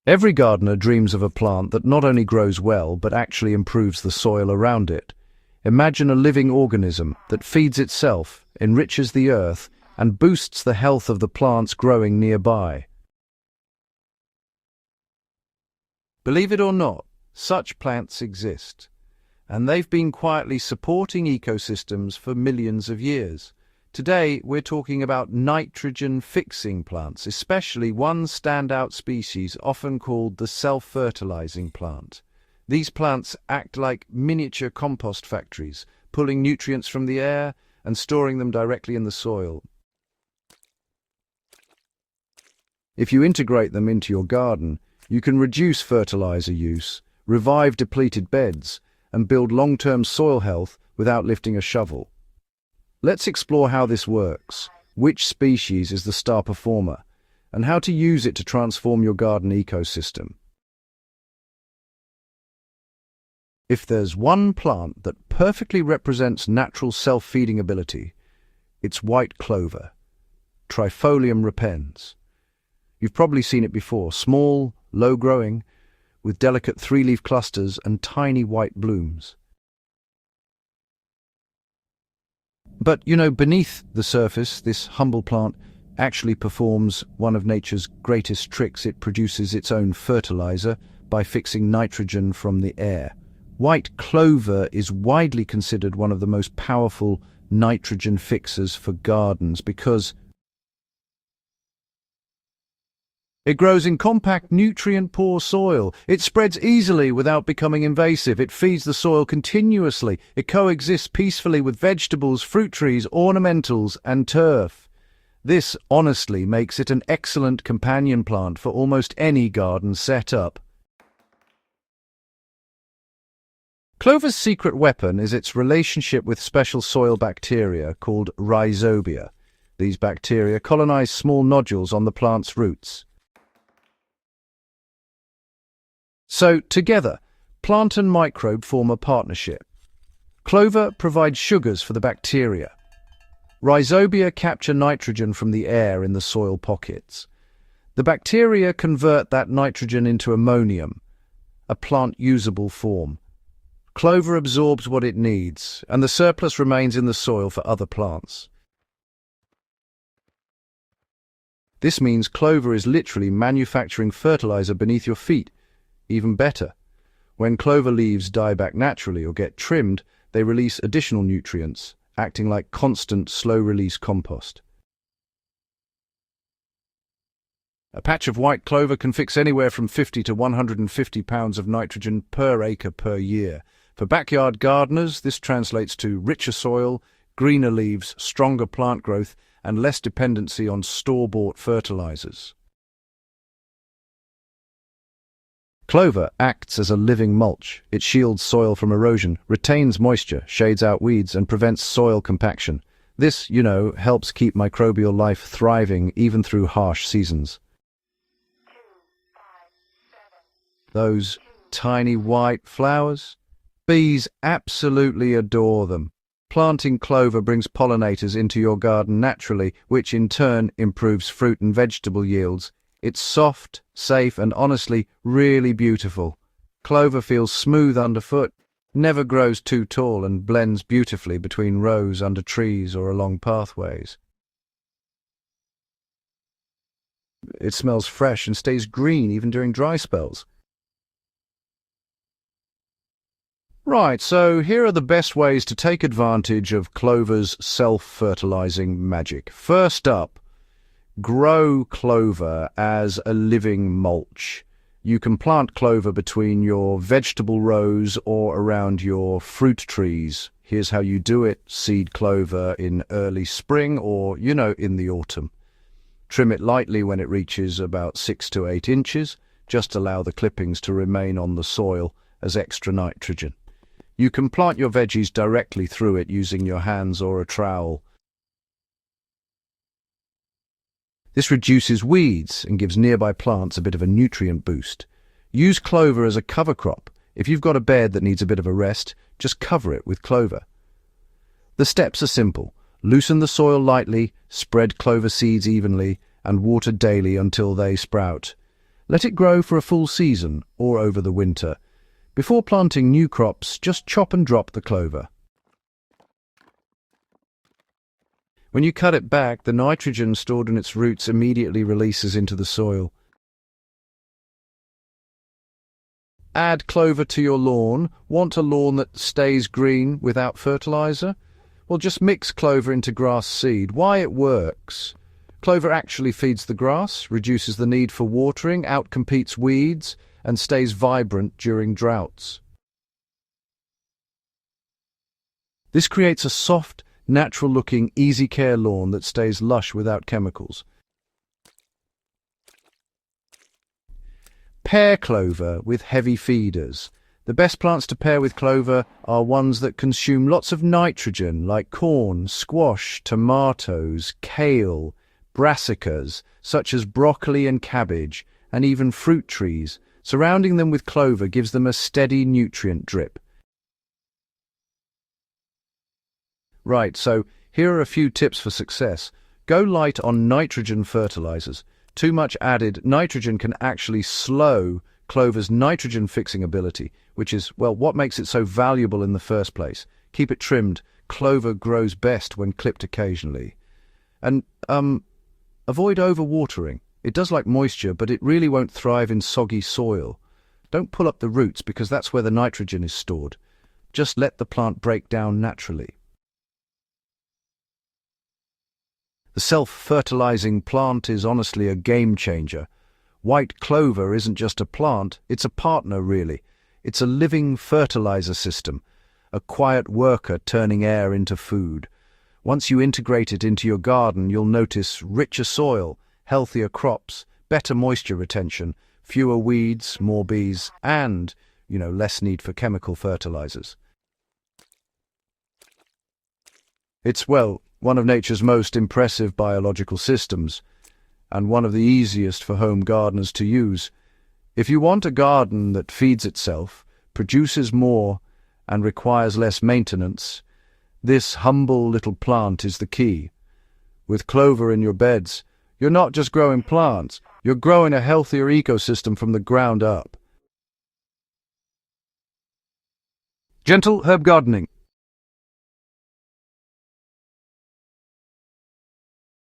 Every gardener dreams of a plant that not only grows well, but actually improves the soil around it. Imagine a living organism that feeds itself, enriches the earth, and boosts the health of the plants growing nearby. Believe it or not, such plants exist, and they've been quietly supporting ecosystems for millions of years. Today, we're talking about nitrogen-fixing plants, especially one standout species often called the self-fertilizing plant. These plants act like miniature compost factories, pulling nutrients from the air and storing them directly in the soil. If you integrate them into your garden, you can reduce fertilizer use, revive depleted beds, and build long-term soil health without lifting a shovel. Let's explore how this works, which species is the star performer, and how to use it to transform your garden ecosystem. If there's one plant that perfectly represents natural self-feeding ability, it's white clover, Trifolium repens. You've probably seen it before, small, low-growing, with delicate three-leaf clusters and tiny white blooms. But, beneath the surface, this humble plant actually performs one of nature's greatest tricks. It produces its own fertilizer by fixing nitrogen from the air. White clover is widely considered one of the most powerful nitrogen fixers for gardens because it grows in compact, nutrient-poor soil. It spreads easily without becoming invasive. It feeds the soil continuously. It coexists peacefully with vegetables, fruit trees, ornamentals, and turf. This honestly makes it an excellent companion plant for almost any garden setup. Clover's secret weapon is its relationship with special soil bacteria called rhizobia. These bacteria colonize small nodules on the plant's roots. So, together, plant and microbe form a partnership. Clover provides sugars for the bacteria. Rhizobia capture nitrogen from the air in the soil pockets. The bacteria convert that nitrogen into ammonium, a plant-usable form. Clover absorbs what it needs, and the surplus remains in the soil for other plants. This means clover is literally manufacturing fertilizer beneath your feet. Even better, when clover leaves die back naturally or get trimmed, they release additional nutrients, acting like constant, slow-release compost. A patch of white clover can fix anywhere from 50 to 150 pounds of nitrogen per acre per year. For backyard gardeners, this translates to richer soil, greener leaves, stronger plant growth, and less dependency on store-bought fertilizers. Clover acts as a living mulch. It shields soil from erosion, retains moisture, shades out weeds, and prevents soil compaction. This, helps keep microbial life thriving even through harsh seasons. Those tiny white flowers? Bees absolutely adore them. Planting clover brings pollinators into your garden naturally, which in turn improves fruit and vegetable yields. It's soft, safe, and honestly, really beautiful. Clover feels smooth underfoot, never grows too tall, and blends beautifully between rows under trees or along pathways. It smells fresh and stays green even during dry spells. Right, so here are the best ways to take advantage of clover's self-fertilizing magic. First up, grow clover as a living mulch. You can plant clover between your vegetable rows or around your fruit trees. Here's how you do it. Seed clover in early spring or, in the autumn. Trim it lightly when it reaches about 6 to 8 inches. Just allow the clippings to remain on the soil as extra nitrogen. You can plant your veggies directly through it using your hands or a trowel. This reduces weeds and gives nearby plants a bit of a nutrient boost. Use clover as a cover crop. If you've got a bed that needs a bit of a rest, just cover it with clover. The steps are simple. Loosen the soil lightly, spread clover seeds evenly, and water daily until they sprout. Let it grow for a full season or over the winter. Before planting new crops, just chop and drop the clover. When you cut it back, the nitrogen stored in its roots immediately releases into the soil. Add clover to your lawn. Want a lawn that stays green without fertilizer? Well, just mix clover into grass seed. Why it works? Clover actually feeds the grass, reduces the need for watering, outcompetes weeds, and stays vibrant during droughts. This creates a soft, natural-looking, easy-care lawn that stays lush without chemicals. Pair clover with heavy feeders. The best plants to pair with clover are ones that consume lots of nitrogen, like corn, squash, tomatoes, kale, brassicas, such as broccoli and cabbage, and even fruit trees. Surrounding them with clover gives them a steady nutrient drip. Right, so here are a few tips for success. Go light on nitrogen fertilizers. Too much added nitrogen can actually slow clover's nitrogen-fixing ability, which is, well, what makes it so valuable in the first place. Keep it trimmed. Clover grows best when clipped occasionally. And avoid overwatering. It does like moisture, but it really won't thrive in soggy soil. Don't pull up the roots because that's where the nitrogen is stored. Just let the plant break down naturally. The self-fertilizing plant is honestly a game changer. White clover isn't just a plant, it's a partner really. It's a living fertilizer system, a quiet worker turning air into food. Once you integrate it into your garden, you'll notice richer soil, healthier crops, better moisture retention, fewer weeds, more bees, and, less need for chemical fertilizers. It's, one of nature's most impressive biological systems, and one of the easiest for home gardeners to use. If you want a garden that feeds itself, produces more, and requires less maintenance, this humble little plant is the key. With clover in your beds, you're not just growing plants, you're growing a healthier ecosystem from the ground up. Gentle herb gardening.